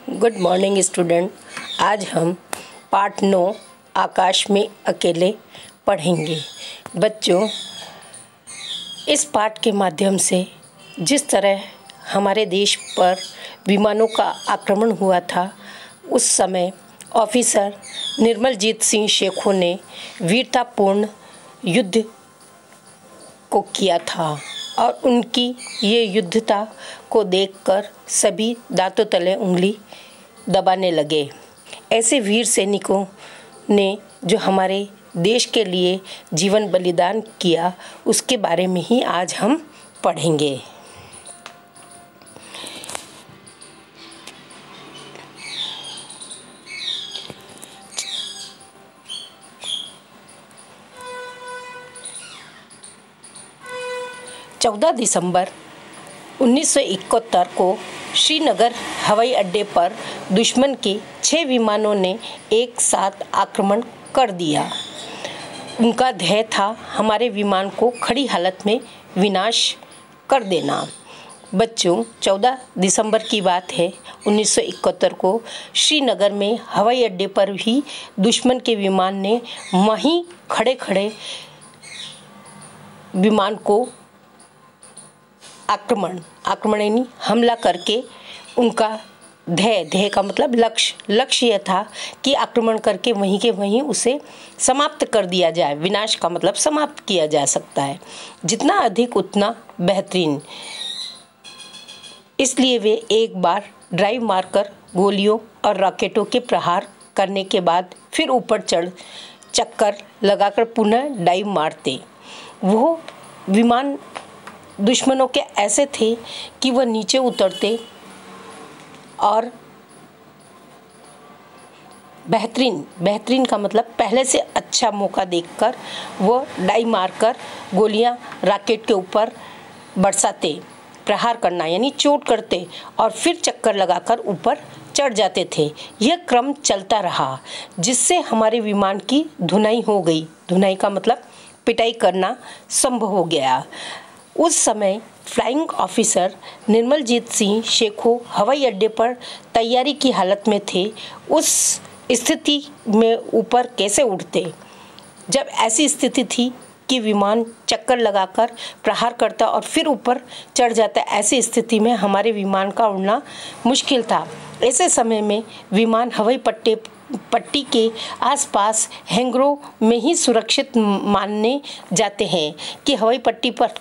Good morning student. आज हम पाठ 9 आकाश में अकेले पढ़ेंगे। बच्चों, इस पाठ के माध्यम से जिस तरह हमारे देश पर विमानों का आक्रमण हुआ था, उस समय ऑफिसर निर्मलजीत सिंह शेखों ने वीरतापूर्ण युद्ध को किया था और उनकी ये युद्धता को देखकर सभी दांतों तले उंगली दबाने लगे। ऐसे वीर सैनिकों ने जो हमारे देश के लिए जीवन बलिदान किया, उसके बारे में ही आज हम पढ़ेंगे। दिसंबर 1971 को श्रीनगर हवाई अड्डे पर दुश्मन के 6 विमानों ने एक साथ आक्रमण कर दिया। उनका ध्येय था हमारे विमान को खड़ी हालत में विनाश कर देना। बच्चों, 14 दिसंबर की बात है। 1971 को श्रीनगर में हवाई अड्डे पर भी दुश्मन के विमान ने वहीं खड़े खड़े विमान को आक्रमण यानी हमला करके उनका ध्येय का मतलब लक्ष्य यह था कि आक्रमण करके वहीं के वहीं उसे समाप्त कर दिया जाए। विनाश का मतलब समाप्त किया जा सकता है, जितना अधिक उतना बेहतरीन। इसलिए वे एक बार ड्राइव मारकर गोलियों और रॉकेटों के प्रहार करने के बाद फिर ऊपर चक्कर लगाकर पुनः डाइव मारते। वो विमान दुश्मनों के ऐसे थे कि वह नीचे उतरते और बेहतरीन का मतलब पहले से अच्छा मौका देखकर वो डाइव मारकर गोलियां रॉकेट के ऊपर बरसाते, प्रहार करना यानी चोट करते और फिर चक्कर लगाकर ऊपर चढ़ जाते थे। यह क्रम चलता रहा, जिससे हमारे विमान की धुनाई हो गई। धुनाई का मतलब पिटाई करना संभव हो गया। उस समय फ्लाइंग ऑफिसर निर्मलजीत सिंह शेखों हवाई अड्डे पर तैयारी की हालत में थे। उस स्थिति में ऊपर कैसे उड़ते, जब ऐसी स्थिति थी कि विमान चक्कर लगाकर प्रहार करता और फिर ऊपर चढ़ जाता। ऐसी स्थिति में हमारे विमान का उड़ना मुश्किल था। ऐसे समय में विमान हवाई पट्टी के आसपास हैंगरों में ही सुरक्षित माने जाते हैं कि हवाई पट्टी पर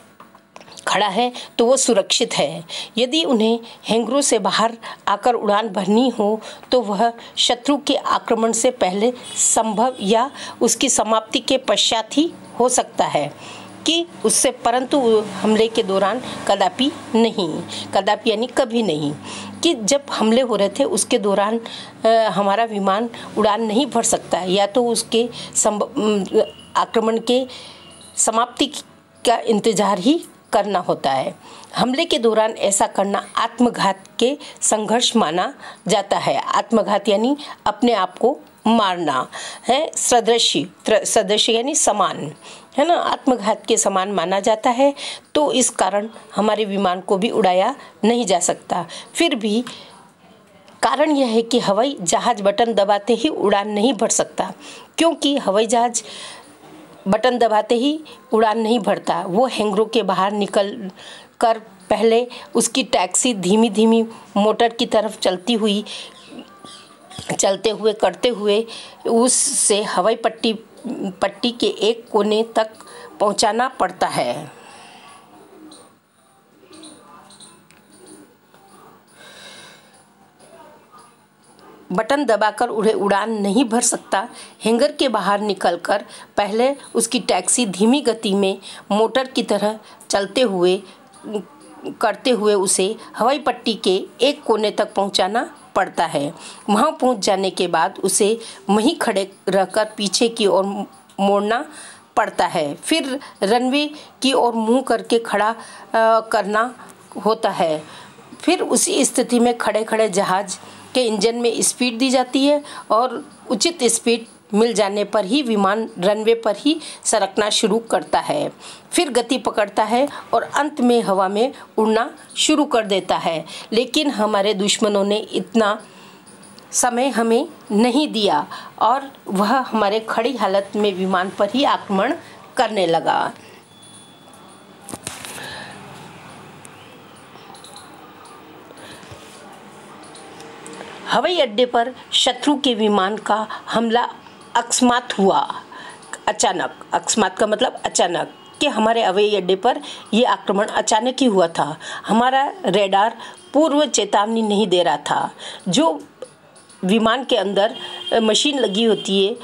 खड़ा है तो वो सुरक्षित है। यदि उन्हें हैंगरों से बाहर आकर उड़ान भरनी हो तो वह शत्रु के आक्रमण से पहले संभव या उसकी समाप्ति के पश्चात ही हो सकता है कि उससे, परंतु हमले के दौरान कदापि यानी कभी नहीं। कि जब हमले हो रहे थे उसके दौरान हमारा विमान उड़ान नहीं भर सकता, या तो उसके आक्रमण के समाप्ति का इंतजार ही करना होता है। हमले के दौरान ऐसा करना आत्मघात के संघर्ष माना जाता है। आत्मघात यानी अपने आप को मारना है। सदृश यानी समान है ना, आत्मघात के समान माना जाता है। तो इस कारण हमारे विमान को भी उड़ाया नहीं जा सकता। फिर भी कारण यह है कि हवाई जहाज बटन दबाते ही उड़ान नहीं भर सकता, क्योंकि हवाई जहाज बटन दबाते ही उड़ान नहीं भरता। वो हैंगरों के बाहर निकल कर पहले उसकी टैक्सी धीमी मोटर की तरफ करते हुए उससे हवाई पट्टी के एक कोने तक पहुंचाना पड़ता है। बटन दबाकर उड़ान नहीं भर सकता। हैंगर के बाहर निकलकर पहले उसकी टैक्सी धीमी गति में मोटर की तरह करते हुए उसे हवाई पट्टी के एक कोने तक पहुंचाना पड़ता है। वहां पहुंच जाने के बाद उसे वहीं खड़े रहकर पीछे की ओर मोड़ना पड़ता है। फिर रनवे की ओर मुंह करके खड़ा करना होता है। फिर उसी स्थिति में खड़े जहाज के इंजन में स्पीड दी जाती है और उचित स्पीड मिल जाने पर ही विमान रनवे पर ही सरकना शुरू करता है, फिर गति पकड़ता है और अंत में हवा में उड़ना शुरू कर देता है। लेकिन हमारे दुश्मनों ने इतना समय हमें नहीं दिया और वह हमारे खड़ी हालत में विमान पर ही आक्रमण करने लगा। हवाई अड्डे पर शत्रु के विमान का हमला अकस्मात हुआ। अचानक, अकस्मात का मतलब अचानक, कि हमारे हवाई अड्डे पर यह आक्रमण अचानक ही हुआ था। हमारा रेडार पूर्व चेतावनी नहीं दे रहा था। जो विमान के अंदर मशीन लगी होती है,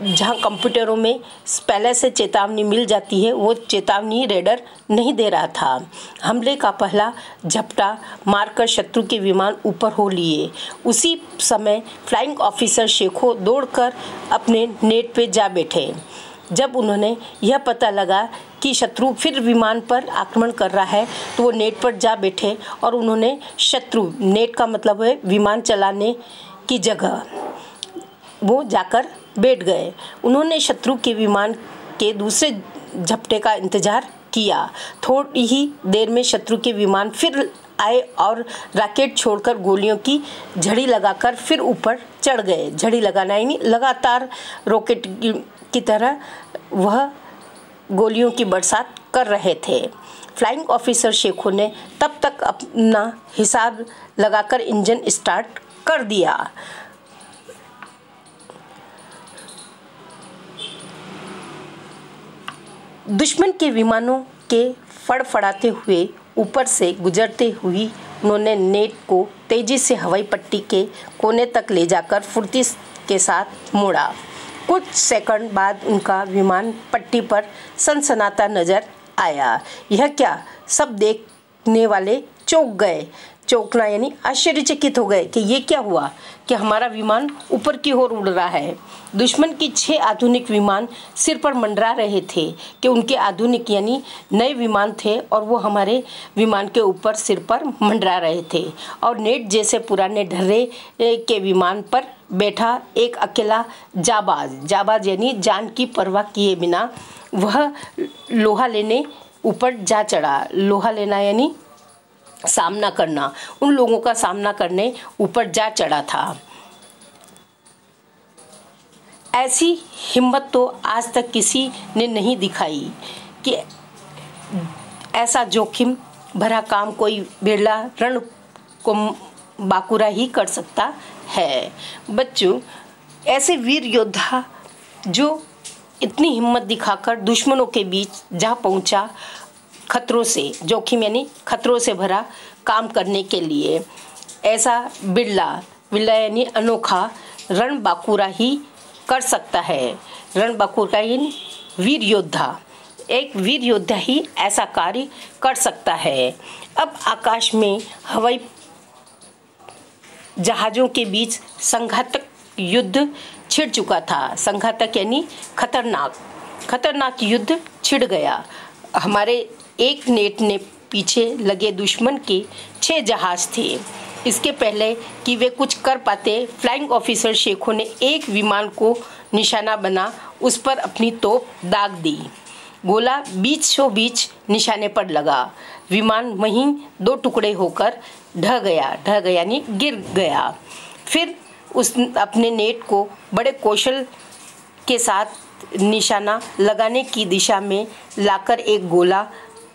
जहां कंप्यूटरों में पहले से चेतावनी मिल जाती है, वो चेतावनी रेडार नहीं दे रहा था। हमले का पहला झपटा मारकर शत्रु के विमान ऊपर हो लिए। उसी समय फ्लाइंग ऑफिसर शेखो दौड़कर अपने नेट पे जा बैठे। जब उन्होंने यह पता लगा कि शत्रु फिर विमान पर आक्रमण कर रहा है, तो वो नेट पर जा बैठे और उन्होंने शत्रु, नेट का मतलब है विमान चलाने की जगह, वो जाकर बैठ गए। उन्होंने शत्रु के विमान के दूसरे झपटे का इंतजार किया। थोड़ी ही देर में शत्रु के विमान फिर आए और रॉकेट छोड़कर गोलियों की झड़ी लगाकर फिर ऊपर चढ़ गए। झड़ी लगाना यानी लगातार रॉकेट की तरह वह गोलियों की बरसात कर रहे थे। फ्लाइंग ऑफिसर शेखो ने तब तक अपना हिसाब लगाकर इंजन स्टार्ट कर दिया। दुश्मन के विमानों के फड़फड़ाते हुए ऊपर से गुजरते हुए उन्होंने नेट को तेजी से हवाई पट्टी के कोने तक ले जाकर फुर्ती के साथ मोड़ा। कुछ सेकंड बाद उनका विमान पट्टी पर सनसनाता नजर आया। यह क्या, सब देखने वाले चौंक गए। चौंकना यानी आश्चर्यचकित हो गए कि ये क्या हुआ कि हमारा विमान ऊपर की ओर उड़ रहा है। दुश्मन की 6 आधुनिक विमान सिर पर मंडरा रहे थे कि उनके आधुनिक यानी नए विमान थे और वो हमारे विमान के ऊपर सिर पर मंडरा रहे थे। और नेट जैसे पुराने ढर्रे के विमान पर बैठा एक अकेला जाबाज यानी जान की परवाह किए बिना वह लोहा लेने ऊपर जा चढ़ा। लोहा लेना यानी सामना करना, उन लोगों का सामना करने ऊपर जा चढ़ा था। ऐसी हिम्मत तो आज तक किसी ने नहीं दिखाई कि ऐसा जोखिम भरा काम कोई बिरला रण को बाकुरा ही कर सकता है। बच्चों, ऐसे वीर योद्धा जो इतनी हिम्मत दिखाकर दुश्मनों के बीच जा पहुंचा, खतरों से, जोखिम यानी खतरों से भरा काम करने के लिए, ऐसा बिरला यानी अनोखा रणबांकुरा ही कर सकता है। रणबांकुरा यानी वीर योद्धा, एक वीर योद्धा ही ऐसा कार्य कर सकता है। अब आकाश में हवाई जहाज़ों के बीच संघातक युद्ध छिड़ चुका था। संघातक यानी खतरनाक युद्ध छिड़ गया। हमारे एक नेट ने पीछे लगे दुश्मन के 6 जहाज थे। इसके पहले कि वे कुछ कर पाते, फ्लाइंग ऑफिसर शेखो ने एक विमान को निशाना बना उस पर अपनी तोप दाग दी। गोला बीच निशाने पर लगा। विमान वहीं 2 टुकड़े होकर ढह गया यानी गिर गया। फिर उस अपने नेट को बड़े कौशल के साथ निशाना लगाने की दिशा में लाकर एक गोला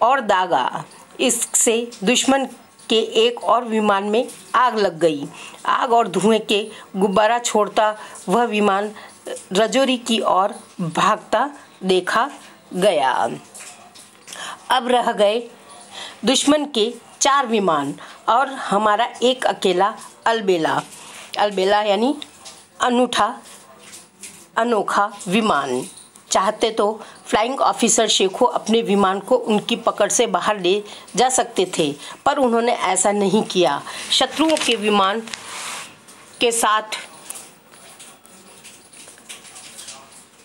और दागा। इससे दुश्मन के एक और विमान में आग लग गई। आग और धुएं के गुब्बारा छोड़ता वह विमान रजौरी की ओर भागता देखा गया। अब रह गए दुश्मन के 4 विमान और हमारा एक अकेला अलबेला यानी अनोखा विमान। चाहते तो फ्लाइंग ऑफिसर शेखो अपने विमान को उनकी पकड़ से बाहर ले जा सकते थे, पर उन्होंने ऐसा नहीं किया। शत्रुओं के विमान के साथ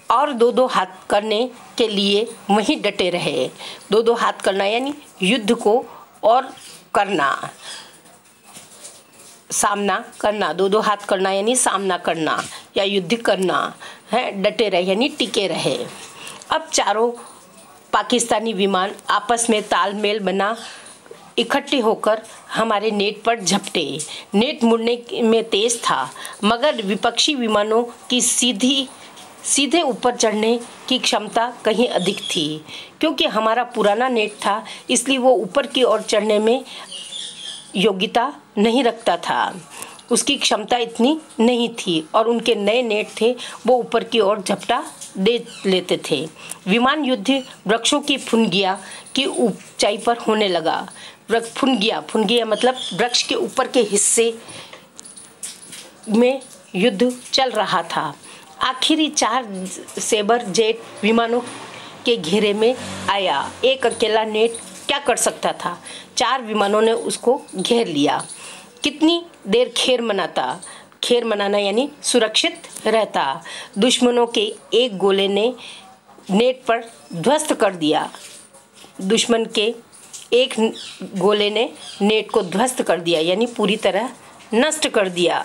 और 2-2 हाथ करने के लिए वहीं डटे रहे। 2-2 हाथ करना यानी युद्ध को और करना, सामना करना। 2-2 हाथ करना यानी सामना करना या युद्ध करना है। डटे रहे यानी टिके रहे। अब चारों पाकिस्तानी विमान आपस में तालमेल बना इकट्ठे होकर हमारे नेट पर झपटे। नेट मुड़ने में तेज था, मगर विपक्षी विमानों की सीधे ऊपर चढ़ने की क्षमता कहीं अधिक थी। क्योंकि हमारा पुराना नेट था, इसलिए वो ऊपर की ओर चढ़ने में योग्यता नहीं रखता था, उसकी क्षमता इतनी नहीं थी, और उनके नए नेट थे वो ऊपर की ओर झपटा दे लेते थे। विमान युद्ध वृक्षों की फुनगिया की ऊंचाई पर होने लगा। फुनगिया मतलब वृक्ष के ऊपर के हिस्से में युद्ध चल रहा था। आखिरी 4 सेबर जेट विमानों के घेरे में आया। एक अकेला नेट क्या कर सकता था? 4 विमानों ने उसको घेर लिया। कितनी देर खैर मनाना यानी सुरक्षित रहता। दुश्मनों के एक गोले ने नेट पर ध्वस्त कर दिया। दुश्मन के एक गोले ने नेट को ध्वस्त कर दिया, यानी पूरी तरह नष्ट कर दिया।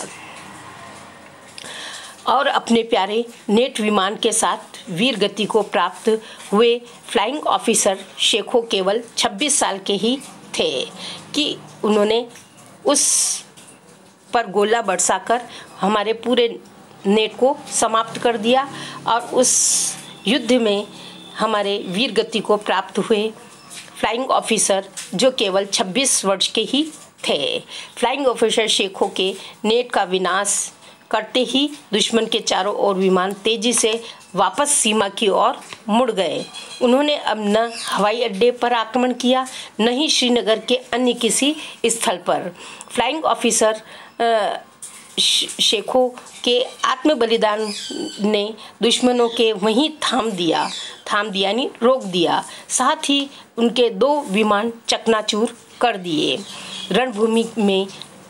और अपने प्यारे नेट विमान के साथ वीर गति को प्राप्त हुए फ्लाइंग ऑफिसर शेखो केवल 26 साल के ही थे कि उन्होंने उस पर गोला बरसाकर हमारे पूरे नेट को समाप्त कर दिया। और उस युद्ध में हमारे वीर गति को प्राप्त हुए फ्लाइंग ऑफिसर जो केवल 26 वर्ष के ही थे। फ्लाइंग ऑफिसर शेखो के नेट का विनाश करते ही दुश्मन के चारों ओर विमान तेजी से वापस सीमा की ओर मुड़ गए। उन्होंने अब न हवाई अड्डे पर आक्रमण किया, न ही श्रीनगर के अन्य किसी स्थल पर। फ्लाइंग ऑफिसर शेखो के आत्म बलिदान ने दुश्मनों के वहीं थाम दिया यानी रोक दिया। साथ ही उनके 2 विमान चकनाचूर कर दिए। रणभूमि में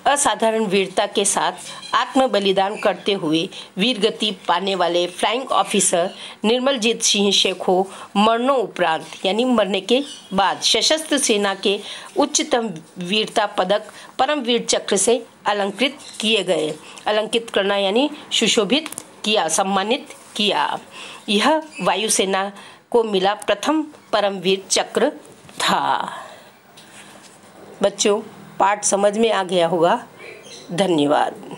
असाधारण वीरता के साथ आत्म बलिदान करते हुए वीरगति पाने वाले फ्लाइंग ऑफिसर निर्मलजीत सिंह शेखो मरणोपरांत यानी मरने के बाद सशस्त्र सेना के उच्चतम वीरता पदक परमवीर चक्र से अलंकृत किए गए। अलंकृत करना यानी सुशोभित किया, सम्मानित किया। यह वायुसेना को मिला प्रथम परमवीर चक्र था। बच्चों, पाठ समझ में आ गया होगा। धन्यवाद।